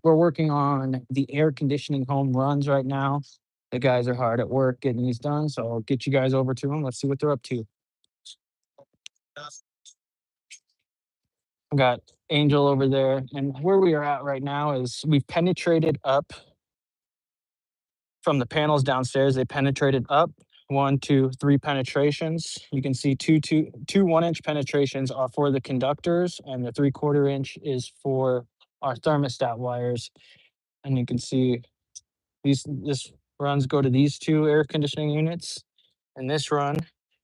We're working on the air conditioning home runs right now. The guys are hard at work getting these done, so I'll get you guys over to them. Let's see what they're up to. Got Angel over there, and where we are at right now is we've penetrated up from the panels downstairs. They penetrated up one, two, three penetrations. You can see two 1-inch penetrations are for the conductors, and the 3/4 inch is for our thermostat wires. And you can see this runs go to these two air conditioning units, and this run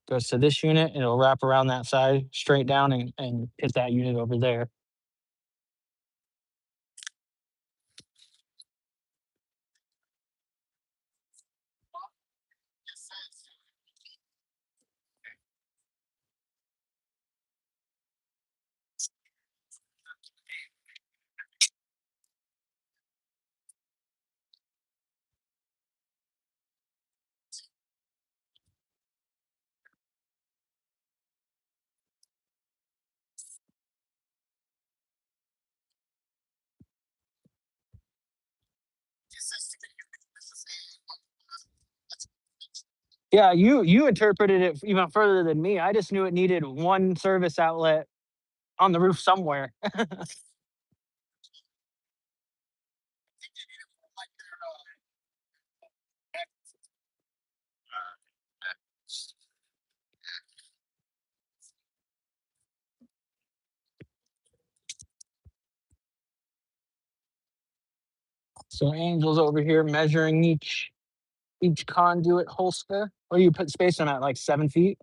goes to this unit, and it'll wrap around that side straight down and hit that unit over there. Yeah, you interpreted it even further than me. I just knew it needed one service outlet on the roof somewhere. So Angel's over here measuring each conduit hole square. Or you put space on that, like 7 feet,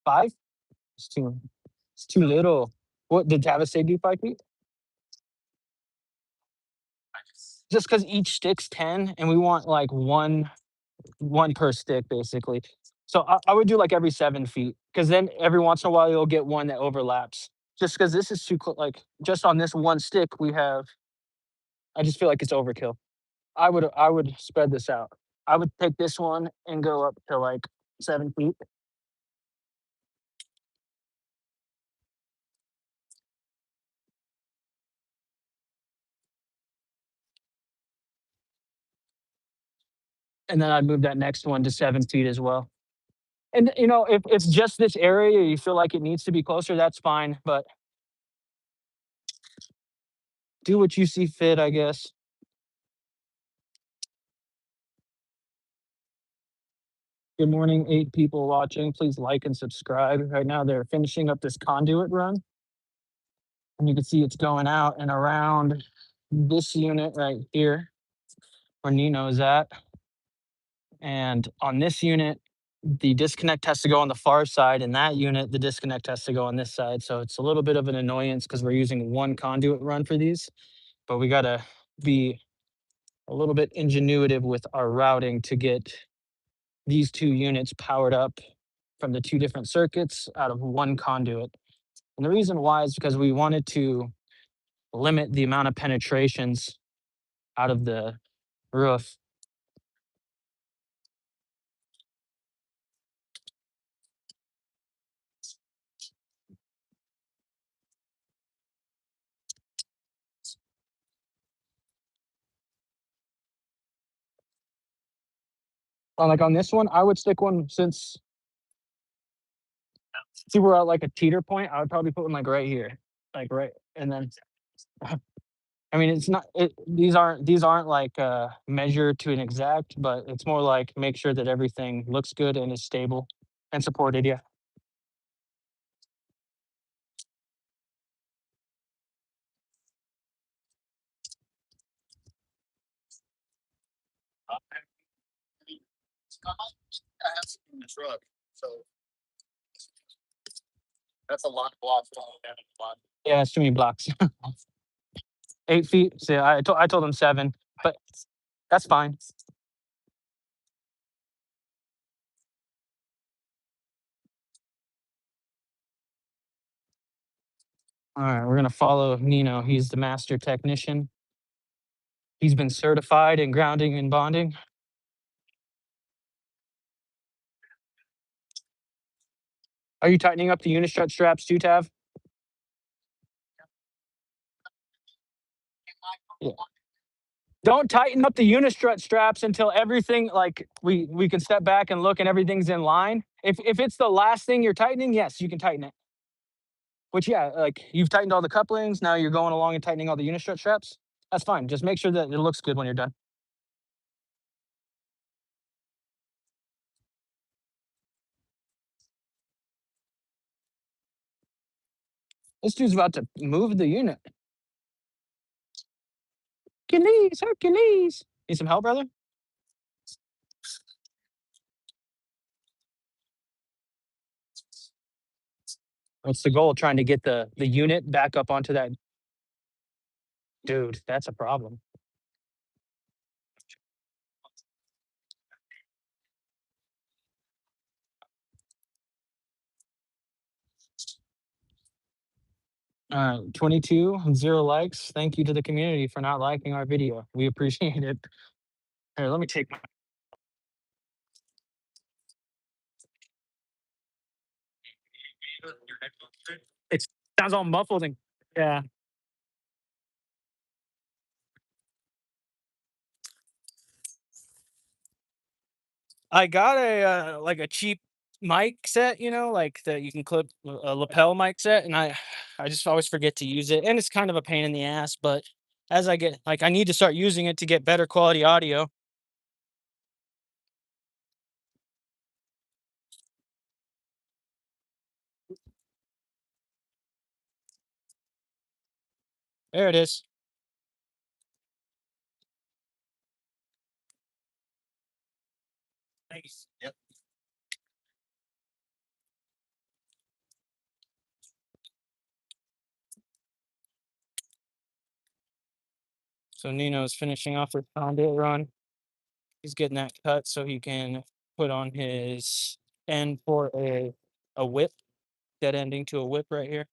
5? It's too little. What did Tavis say? Do 5 feet? Just because each stick's 10, and we want like one per stick, basically. So I would do like every 7 feet, because then every once in a while you'll get one that overlaps. Just because this is too close, like just on this one stick, we have. I just feel like it's overkill. I would spread this out. I would take this one and go up to like 7 feet. And then I'd move that next one to 7 feet as well. And if it's just this area, you feel like it needs to be closer, that's fine. But do what you see fit, I guess. Good morning, 8 people watching. Please like and subscribe. Right now, they're finishing up this conduit run. And you can see it's going out and around this unit right here where Nino is at. And on this unit, the disconnect has to go on the far side. And that unit, the disconnect has to go on this side. So it's a little bit of an annoyance because we're using one conduit run for these. But we got to be a little bit ingenuitive with our routing to get these two units powered up from the two different circuits out of one conduit. And the reason why is because we wanted to limit the amount of penetrations out of the roof. Like on this one, I would stick one since see we're at like a teeter point. I would probably put one like right here, like right, and then. I mean, it's not. These aren't like measured to an exact, but it's more like make sure that everything looks good and is stable and supported. Yeah. In the truck, so that's a lot of blocks. Yeah, it's too many blocks. 8 feet. So I told him 7, but that's fine. All right, we're gonna follow Nino. He's the master technician. He's been certified in grounding and bonding. Are you tightening up the unistrut straps too, Tav? Yeah. Don't tighten up the unistrut straps until everything like we can step back and look and everything's in line. If it's the last thing you're tightening, yes, you can tighten it. Which yeah, like you've tightened all the couplings, now you're going along and tightening all the unistrut straps. That's fine. Just make sure that it looks good when you're done. This dude's about to move the unit. Hercules, Hercules. Need some help, brother? What's the goal? Trying to get the unit back up onto that. Dude, that's a problem. 22, 0 likes. Thank you to the community for not liking our video. We appreciate it. Here, let me take my. It sounds all muffled and yeah. I got a like a cheap mic set, you know, like that you can clip a lapel mic set, and I just always forget to use it, and it's kind of a pain in the ass. But as I get like, I need to start using it to get better quality audio. There it is. Nice. Yep. So Nino's finishing off with Conduit run. He's getting that cut so he can put on his end for a whip, dead ending to a whip right here.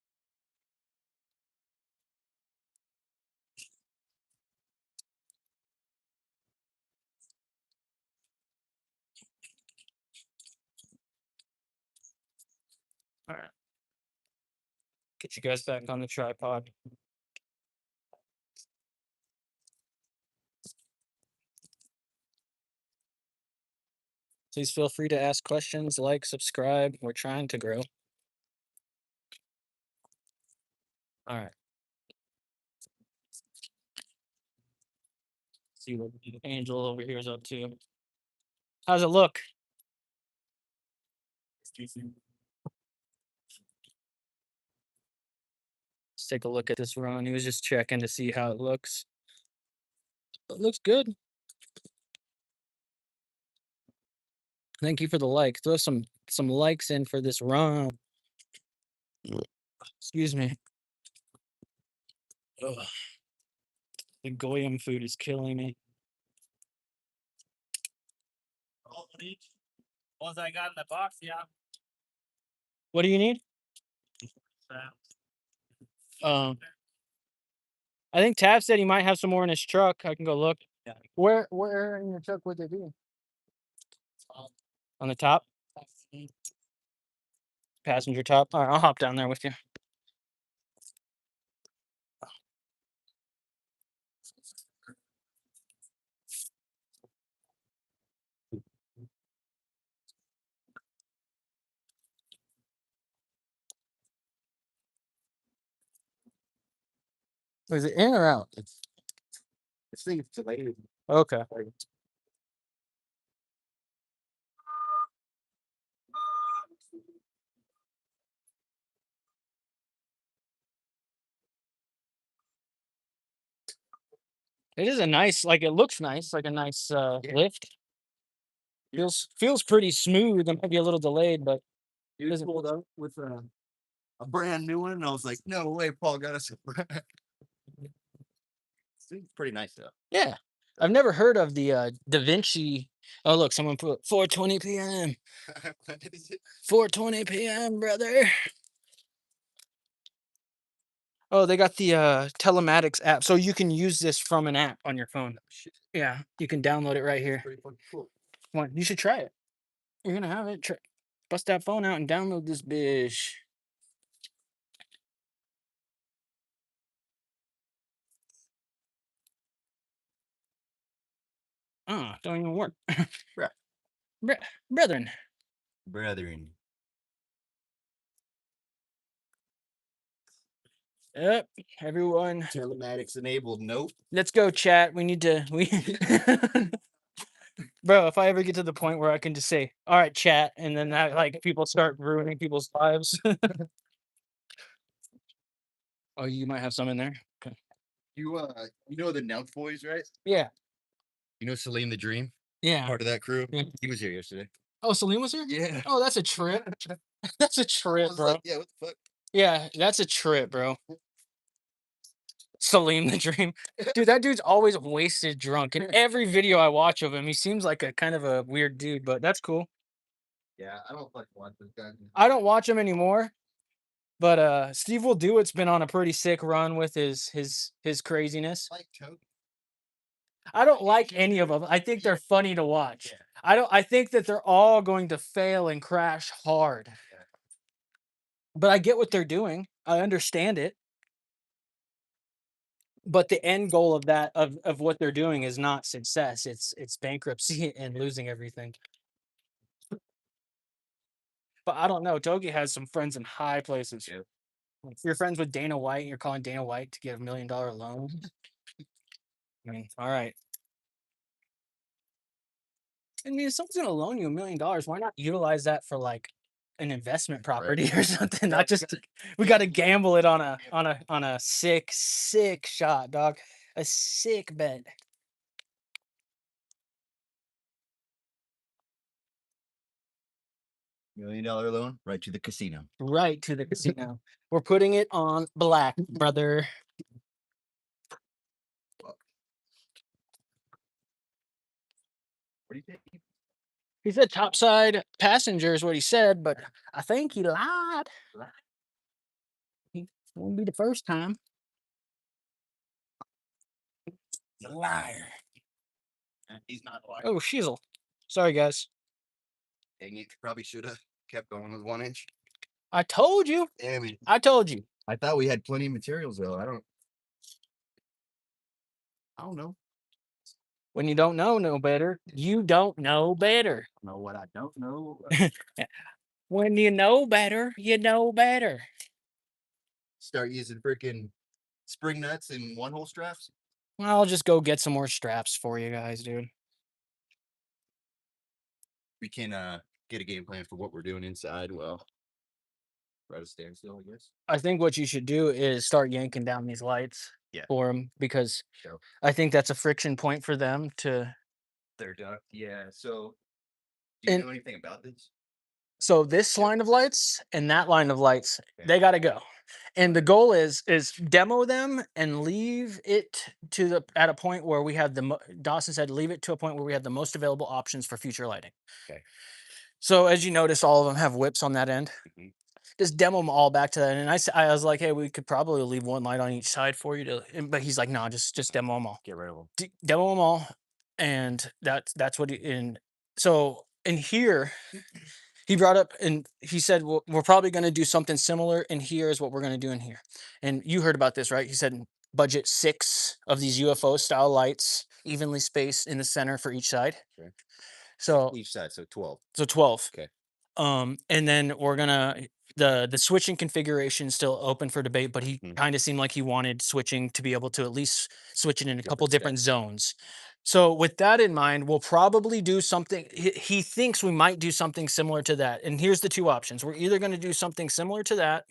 All right. Get you guys back on the tripod. Please feel free to ask questions, like, subscribe. We're trying to grow. All right. See what Angel over here is up to. How's it look? Let's take a look at this run. He was just checking to see how it looks. It looks good. Thank you for the like. Throw some likes in for this run. Excuse me. Ugh. The goyim food is killing me. Ones I got in the box, yeah. What do you need? Um, I think Tab said he might have some more in his truck. I can go look. Yeah. Where in your truck would they be? On the top? Passenger top. All right, I'll hop down there with you. Is it in or out? It's delayed. Okay. It is a nice, like it looks nice, like a nice lift. Feels pretty smooth. It might be a little delayed, but You just pulled up with a brand new one, and I was like, "No way, Paul got us a brand." It's pretty nice though. yeah. I've never heard of the Da Vinci. Oh look, someone put 4:20 p.m. What is it? 4:20 p.m. brother. Oh, they got the telematics app, so you can use this from an app on your phone. Yeah, you can download it right here. Pretty fucking cool. Come on, you should try it. You're gonna have it. Bust that phone out and download this bitch. Don't even work. Bruh. Brethren. Brethren. Yep. Everyone. Telematics enabled. Nope. Let's go, chat. We need to. Bro, if I ever get to the point where I can just say, "All right, chat," and then that like people start ruining people's lives. Oh, you might have some in there. Okay. You know the Nelk boys, right? Yeah. You know Salim the Dream, Yeah. part of that crew. Yeah. He was here yesterday. Oh, Salim was here? Yeah. Oh, that's a trip. That's a I trip, was bro. like, yeah, what the fuck? Yeah, that's a trip, bro. Salim the Dream. Dude, that dude's always wasted drunk. In every video I watch of him, he seems like a kind of a weird dude, but that's cool. Yeah, I don't fucking want this guy. I don't watch him anymore, but Steve Will Do It's been on a pretty sick run with his craziness. Like choke. I don't like any of them. I think they're funny to watch. Yeah. I think that they're all going to fail and crash hard. Yeah. But I get what they're doing. I understand it. But the end goal of that of what they're doing is not success. It's bankruptcy and losing everything. But I don't know. Togi has some friends in high places. Yeah. If you're friends with Dana White, and you're calling Dana White to get $1 million loan. I mean, all right. I mean, if someone's gonna loan you $1 million, why not utilize that for like an investment property or something? No, Not just we got to gamble it on a sick shot, dog. A sick bet. $1 million loan right to the casino. Right to the casino. We're putting it on black, brother. What do you think? He said topside passenger is what he said, but I think he lied. He won't be the first time. He's a liar. He's not a liar. Oh, shizzle. Sorry, guys. Dang it, probably should have kept going with 1 inch. I told you. Damn it. I told you. I thought we had plenty of materials though. I don't know. When you don't know no better, you don't know better. I know what I don't know. When you know better, you know better. Start using freaking spring nuts and 1-hole straps. I'll just go get some more straps for you guys, dude. We can get a game plan for what we're doing inside. Well, right a standstill, I guess. I think what you should do is start yanking down these lights Yeah. for them because So I think that's a friction point for them to. they're done. Yeah. So do you And know anything about this? so this line of lights and that line of lights, Okay. they got to go. And the goal is demo them and leave it to the at a point where we have Dawson said leave it to a point where we have the most available options for future lighting. Okay. So as you notice, all of them have whips on that end. Mhm. Just demo them all back to that. And I was like, hey, we could probably leave one light on each side for you but he's like, no, just demo them all. Get rid of them. Demo them all, and that's what in here. He brought up and he said, well, we're probably going to do something similar. And here is what we're going to do in here. And you heard about this, right? He said, budget 6 of these UFO style lights, evenly spaced in the center for each side. Okay. So Each side, so 12. 12. Okay. And then we're gonna the switching configuration still open for debate, but he kind of seemed like he wanted switching to be able to at least switch it in a couple different zones. So with that in mind, we'll probably do something. He thinks we might do something similar to that. And here's the two options: we're either going to do something similar to that,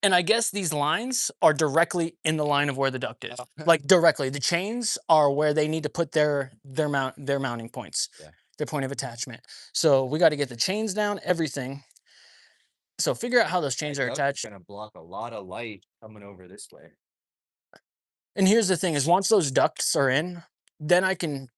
and I guess these lines are directly in the line of where the duct is, like directly. The chains are where they need to put their mounting points, their point of attachment. So we got to get the chains down, everything. So figure out how those chains are attached. Going to block a lot of light coming over this way. And here's the thing: is once those ducts are in, then I can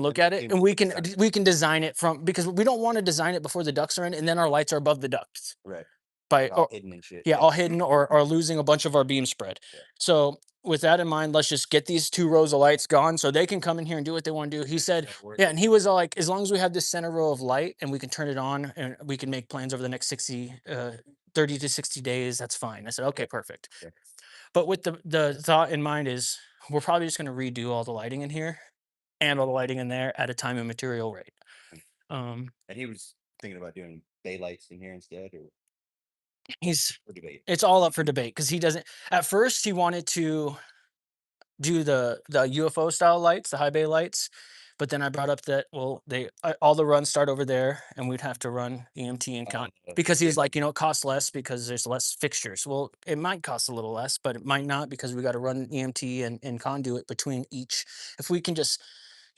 look at it and we can design it from because we don't want to design it before the ducts are in, and then our lights are above the ducts. Right. By all hidden and shit. Yeah, all hidden or losing a bunch of our beam spread. Yeah. So with that in mind, let's just get these 2 rows of lights gone so they can come in here and do what they want to do. He said, yeah, and he was all like, as long as we have this center row of light and we can turn it on and we can make plans over the next 30 to 60 days, that's fine. I said, okay, perfect. Okay. But with the thought in mind is we're probably just going to redo all the lighting in here and all the lighting in there at a time and material rate. And he was thinking about doing daylights in here instead, or He's for debate. it's all up for debate because he doesn't. At first, he wanted to do the UFO style lights, the high bay lights. But then I brought up that well, they all the runs start over there, and we'd have to run EMT and count because he's like, it costs less because there's less fixtures. Well, it might cost a little less, but it might not because we got to run EMT and conduit between each. If we can just,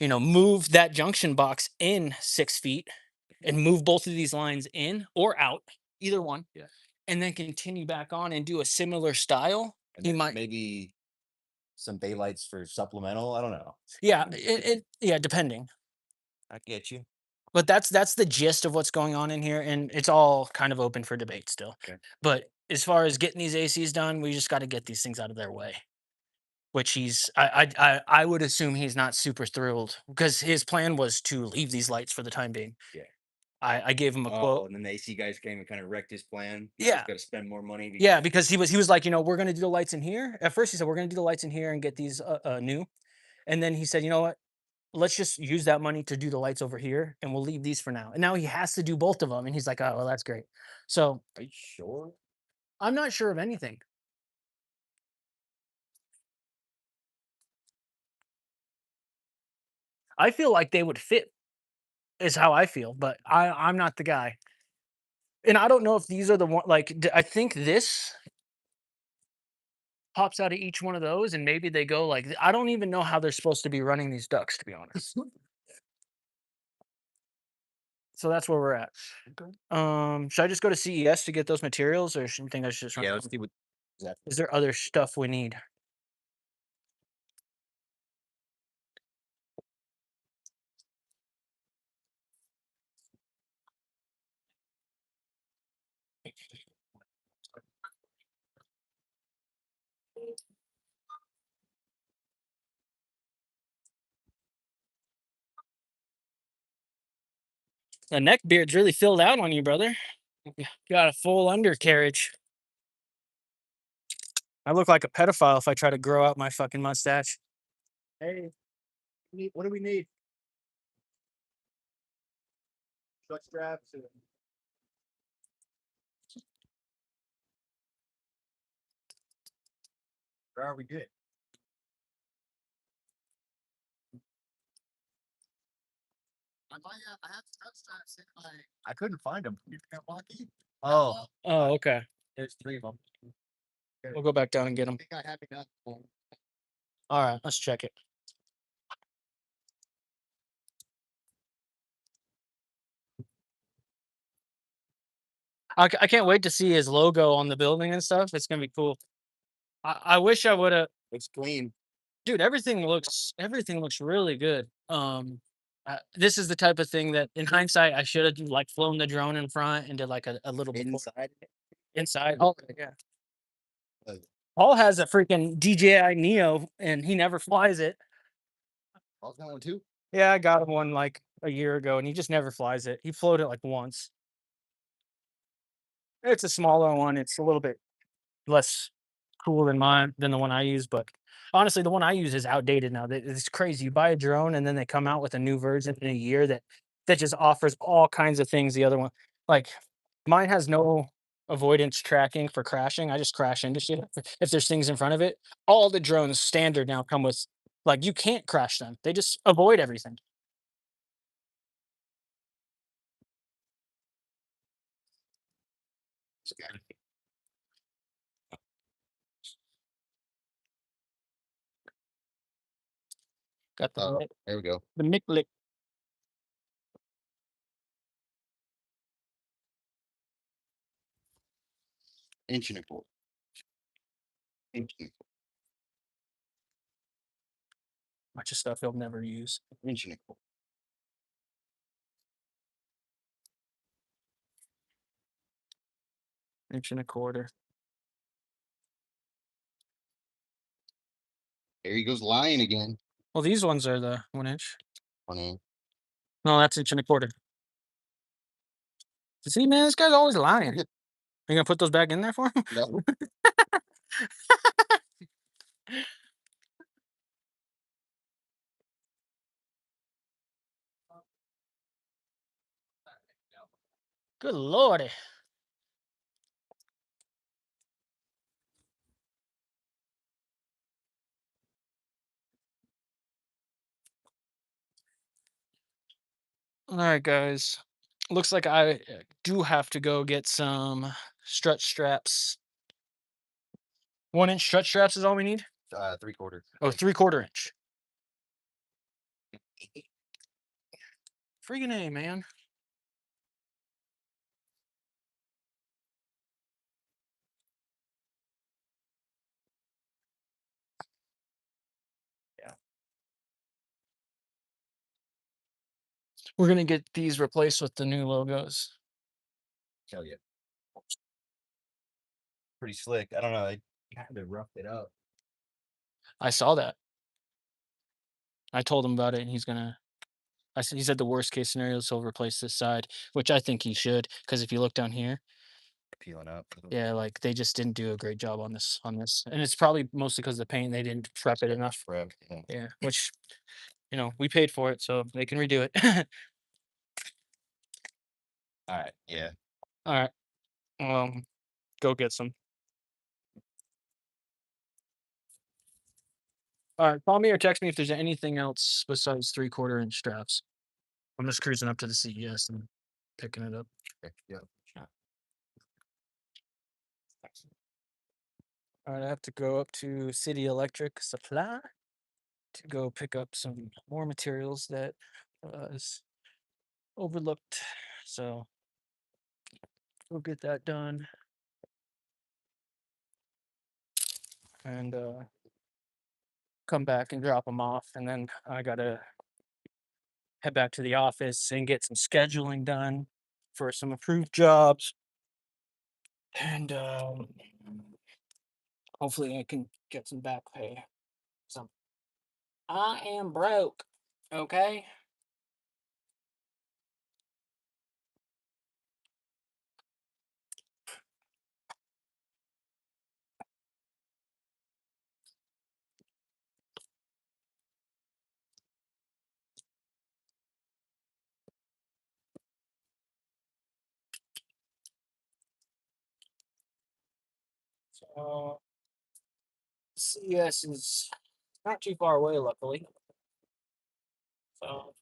move that junction box in 6 feet and move both of these lines in or out, either one, Yeah. and then continue back on and do a similar style, And he then might. maybe some daylights for supplemental. I don't know. Yeah, yeah, depending. I get you. But that's the gist of what's going on in here, and it's all kind of open for debate still. Okay. But as far as getting these ACs done, we just got to get these things out of their way. Which I would assume he's not super thrilled because his plan was to leave these lights for the time being. Yeah. I gave him a Oh, quote. and then the AC guys came and kind of wrecked his plan. Yeah. Got to spend more money. Yeah, because he was like, we're gonna do the lights in here. At first, he said we're gonna do the lights in here and get these new, and then he said, you know what? Let's just use that money to do the lights over here and we'll leave these for now. And now he has to do both of them. And he's like, oh, well, that's great. So Are you sure? I'm not sure of anything. I feel like they would fit, is how I feel, but I'm not the guy. And I don't know if these are the one, like, I think this pops out of each one of those and maybe they go like, I don't even know how they're supposed to be running these ducks, to be honest. So that's where we're at. Should I just go to CES to get those materials or should you think I should just run? Yeah. Let's see what. Is there other stuff we need? The neck beard's really filled out on you, brother. You got a full undercarriage. I look like a pedophile if I try to grow out my fucking mustache. Hey, what do we need? Short straps. Where are we good? I couldn't find them. You can't walk in. Oh, Oh, okay. there's 3 of them. We'll go back down and get them. I think I have enough. All right, let's check it. I can't wait to see his logo on the building and stuff. It's gonna be cool. I wish I would have. It's clean. Dude, everything looks really good. This is the type of thing that, in hindsight, I should have like flown the drone in front and did like a little bit Inside. inside. Oh, yeah. Uh, Paul has a freaking DJI Neo, and he never flies it. Paul's got one too. Yeah, I got him one like a year ago, and he just never flies it. He flew it like once. It's a smaller one. It's a little bit less cool than the one I use, but honestly, the one I use is outdated now. It's crazy. You buy a drone and then they come out with a new version in a year that just offers all kinds of things. The other one, like mine, has no avoidance tracking for crashing. I just crash into shit if there's things in front of it. All the drones standard now come with like you can't crash them. They just avoid everything. Got the Oh, there we go. the Mick. Inch and a quarter. Inch and Bunch of stuff he'll never use. inch and a quarter. Inch and a quarter. There he goes lying again. Well, these ones are the 1 inch. 1 inch. No, that's inch and a quarter. See, man, this guy's always lying. You gonna put those back in there for him? No. Good lordy. All right, guys. Looks like I do have to go get some strut straps. 1 inch strut straps is all we need? 3/4. Oh, 3/4 inch. Freaking A, man. Yeah. We're gonna get these replaced with the new logos. Hell yeah. Pretty slick. I don't know. They kind of roughed it up. I saw that. I told him about it, and he said the worst case scenario is he'll replace this side, which I think he should, because if you look down here, Peeling up. yeah, like they just didn't do a great job on this, and it's probably mostly because the paint they didn't prep it enough. Prep. Yeah. Yeah, which we paid for it, so they can redo it. All right. Yeah. All right, go get some. All right, call me or text me if there's anything else besides 3/4 inch straps. I'm just cruising up to the CES and picking it up. Okay, yeah. All right, I have to go up to City Electric Supply to go pick up some more materials that is overlooked. So we'll get that done and come back and drop them off. And then I gotta head back to the office and get some scheduling done for some approved jobs. And hopefully I can get some back pay. So I am broke. Okay. So CES is not too far away, luckily. So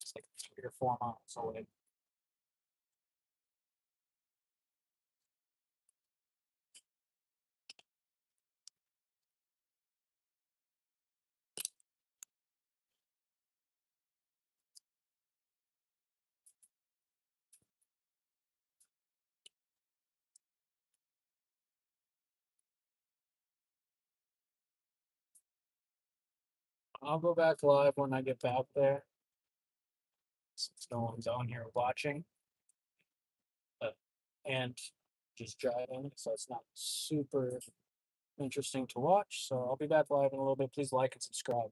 it's like 3 or 4 miles away. I'll go back live when I get back there. Since no one's on here watching. And just driving, so it's not super interesting to watch. So I'll be back live in a little bit. Please like and subscribe.